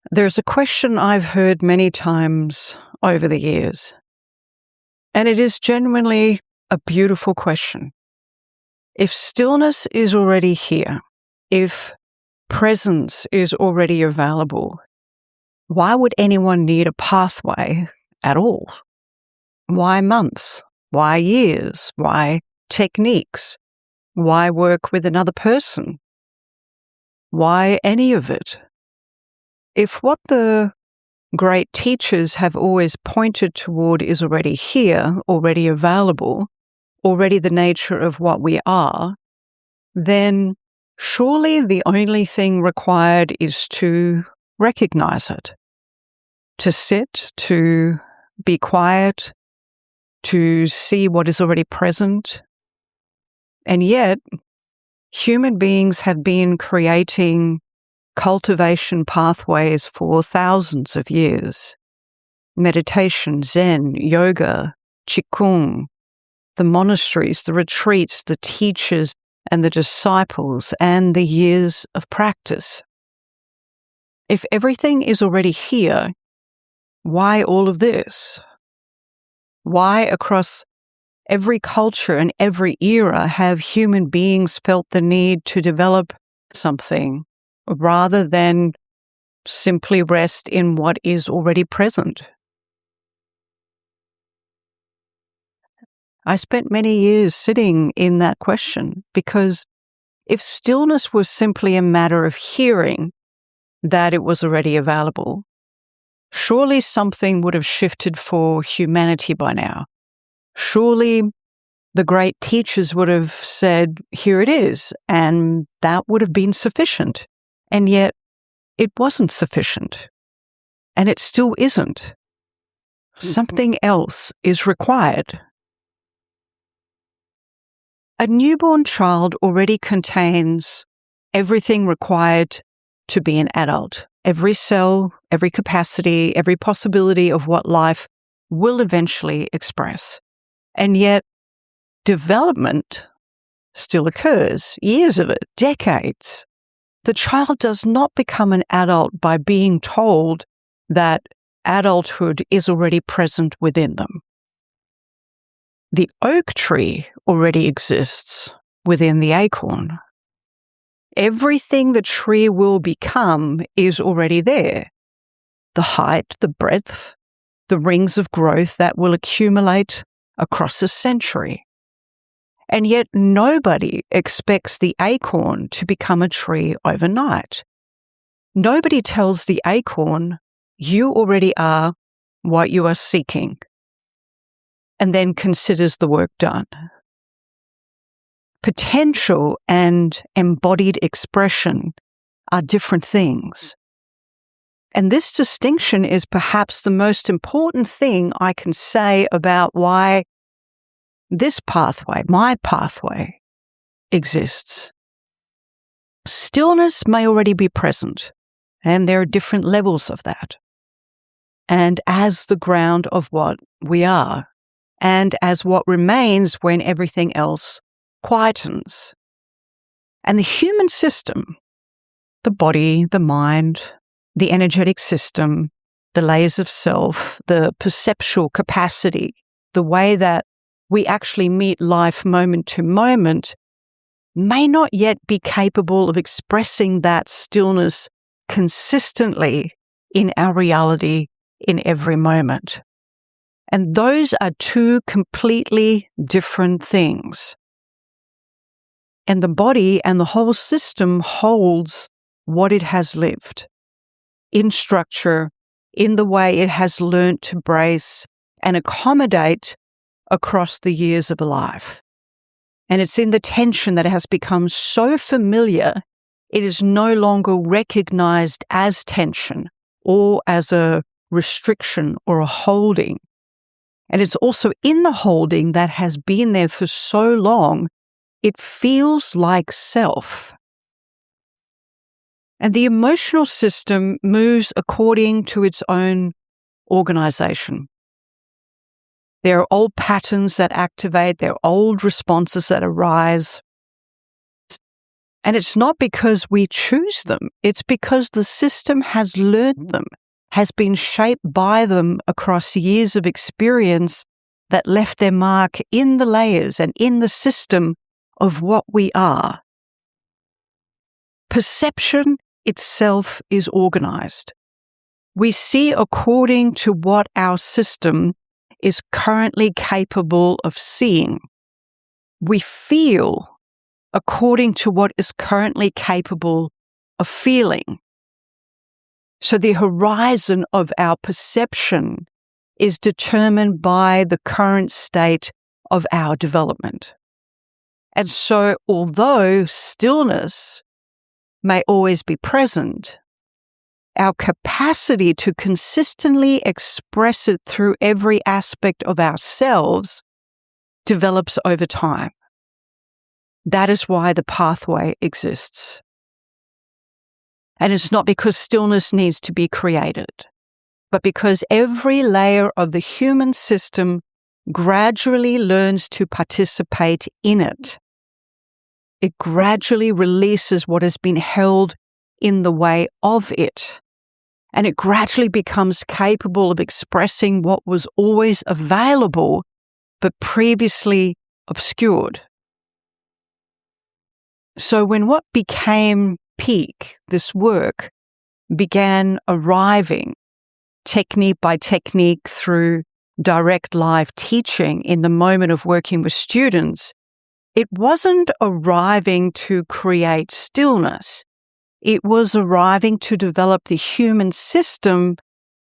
There's a question I've heard many times over the years, and it is genuinely a beautiful question. If stillness is already here, if presence is already available, why would anyone need a pathway at all? Why months? Why years? Why techniques? Why work with another person? Why any of it? If what the great teachers have always pointed toward is already here, already available, already the nature of what we are, then surely the only thing required is to recognize it, to sit, to be quiet, to see what is already present. And yet, human beings have been creating cultivation pathways for thousands of years. Meditation, Zen, yoga, Qigong, the monasteries, the retreats, the teachers and the disciples, and the years of practice. If everything is already here, why all of this? Why across every culture and every era have human beings felt the need to develop something rather than simply rest in what is already present? I spent many years sitting in that question, because if stillness was simply a matter of hearing that it was already available, surely something would have shifted for humanity by now. Surely the great teachers would have said, here it is, and that would have been sufficient. And yet, it wasn't sufficient. And it still isn't. Something else is required. A newborn child already contains everything required to be an adult. Every cell, every capacity, every possibility of what life will eventually express. And yet, development still occurs, years of it, decades. The child does not become an adult by being told that adulthood is already present within them. The oak tree already exists within the acorn. Everything the tree will become is already there. The height, the breadth, the rings of growth that will accumulate across a century. And yet nobody expects the acorn to become a tree overnight. Nobody tells the acorn, you already are what you are seeking, and then considers the work done. Potential and embodied expression are different things. And this distinction is perhaps the most important thing I can say about why this pathway, my pathway, exists. Stillness may already be present, and there are different levels of that. And as the ground of what we are, and as what remains when everything else quietens. And the human system, the body, the mind, the energetic system, the layers of self, the perceptual capacity, the way that we actually meet life moment to moment, may not yet be capable of expressing that stillness consistently in our reality in every moment. And those are two completely different things. And the body and the whole system holds what it has lived in structure, in the way it has learnt to brace and accommodate across the years of a life. And it's in the tension that it has become so familiar, it is no longer recognized as tension or as a restriction or a holding. And it's also in the holding that has been there for so long, it feels like self. And the emotional system moves according to its own organization. There are old patterns that activate, there are old responses that arise. And it's not because we choose them. It's because the system has learned them, has been shaped by them across years of experience that left their mark in the layers and in the system of what we are. Perception itself is organized. We see according to what our system is currently capable of seeing. We feel according to what is currently capable of feeling. So the horizon of our perception is determined by the current state of our development. And so although stillness may always be present, our capacity to consistently express it through every aspect of ourselves develops over time. That is why the pathway exists. And it's not because stillness needs to be created, but because every layer of the human system gradually learns to participate in it. It gradually releases what has been held in the way of it, and it gradually becomes capable of expressing what was always available but previously obscured. So when what became peiec, this work, began arriving technique by technique through direct live teaching in the moment of working with students, it wasn't arriving to create stillness. It was arriving to develop the human system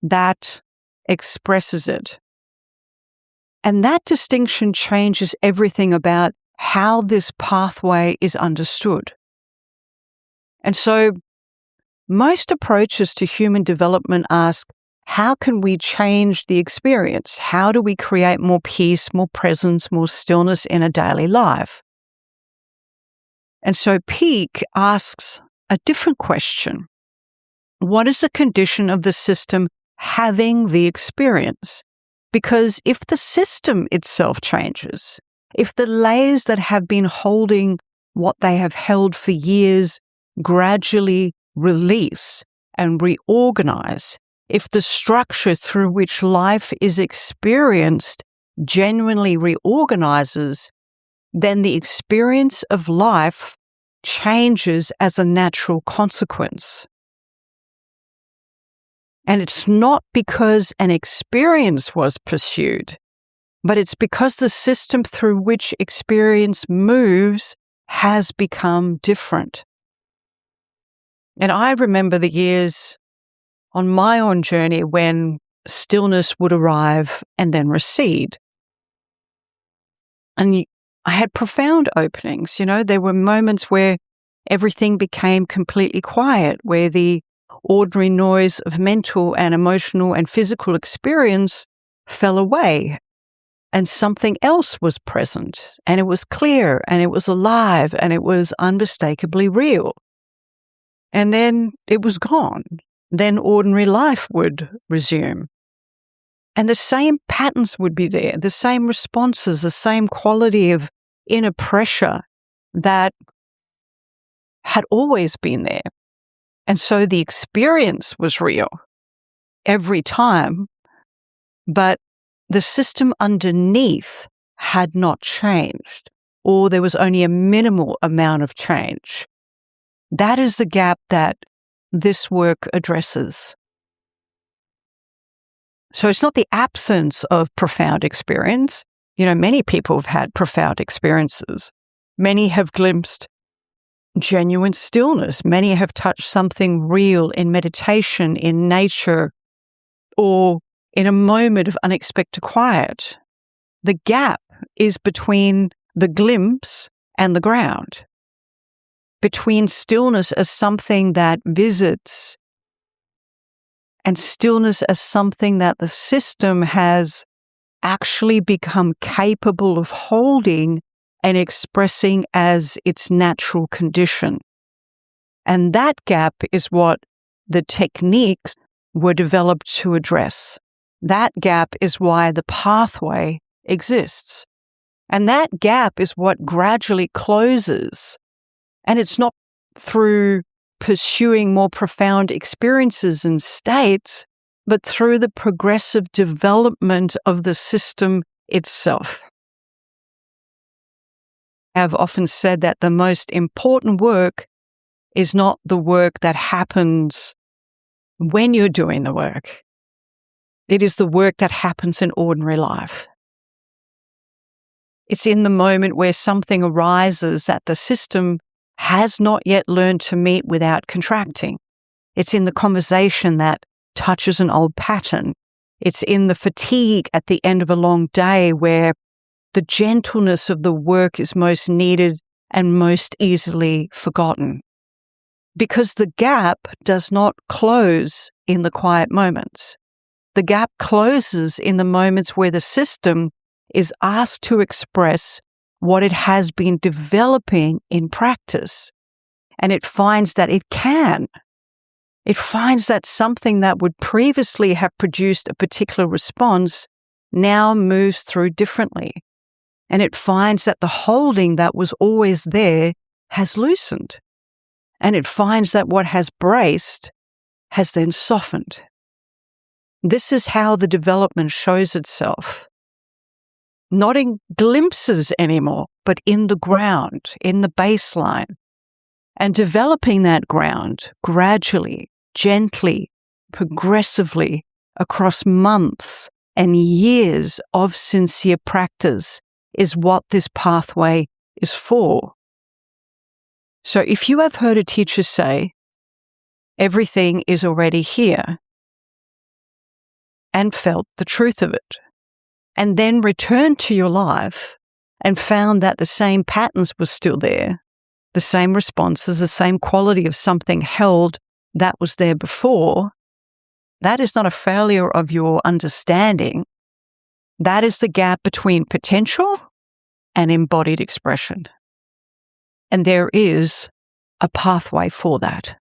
that expresses it. And that distinction changes everything about how this pathway is understood. And so most approaches to human development ask, how can we change the experience? How do we create more peace, more presence, more stillness in a daily life? And so peiec asks a different question. What is the condition of the system having the experience? Because if the system itself changes, if the layers that have been holding what they have held for years gradually release and reorganize, if the structure through which life is experienced genuinely reorganizes, then the experience of life changes as a natural consequence. And it's not because an experience was pursued, but it's because the system through which experience moves has become different. And I remember the years on my own journey when stillness would arrive and then recede. And I had profound openings. There were moments where everything became completely quiet, where the ordinary noise of mental and emotional and physical experience fell away, and something else was present, and it was clear, and it was alive, and it was unmistakably real. And then it was gone. Then ordinary life would resume. And the same patterns would be there, the same responses, the same quality of inner pressure that had always been there. And so the experience was real every time, but the system underneath had not changed, or there was only a minimal amount of change. That is the gap that this work addresses. So it's not the absence of profound experience. Many people have had profound experiences. Many have glimpsed genuine stillness. Many have touched something real in meditation, in nature, or in a moment of unexpected quiet. The gap is between the glimpse and the ground, between stillness as something that visits and stillness as something that the system has actually become capable of holding and expressing as its natural condition. And that gap is what the techniques were developed to address. That gap is why the pathway exists. And that gap is what gradually closes. And it's not through pursuing more profound experiences and states, but through the progressive development of the system itself. I've often said that the most important work is not the work that happens when you're doing the work. It is the work that happens in ordinary life. It's in the moment where something arises that the system has not yet learned to meet without contracting. It's in the conversation that touches an old pattern. It's in the fatigue at the end of a long day where the gentleness of the work is most needed and most easily forgotten. Because the gap does not close in the quiet moments. The gap closes in the moments where the system is asked to express what it has been developing in practice. And it finds that it can. It finds that something that would previously have produced a particular response now moves through differently. And it finds that the holding that was always there has loosened. And it finds that what has braced has then softened. This is how the development shows itself. Not in glimpses anymore, but in the ground, in the baseline. And developing that ground gradually, gently, progressively across months and years of sincere practice is what this pathway is for. So if you have heard a teacher say, everything is already here, and felt the truth of it, and then returned to your life and found that the same patterns were still there, the same responses, the same quality of something held that was there before, that is not a failure of your understanding. That is the gap between potential and embodied expression. And there is a pathway for that.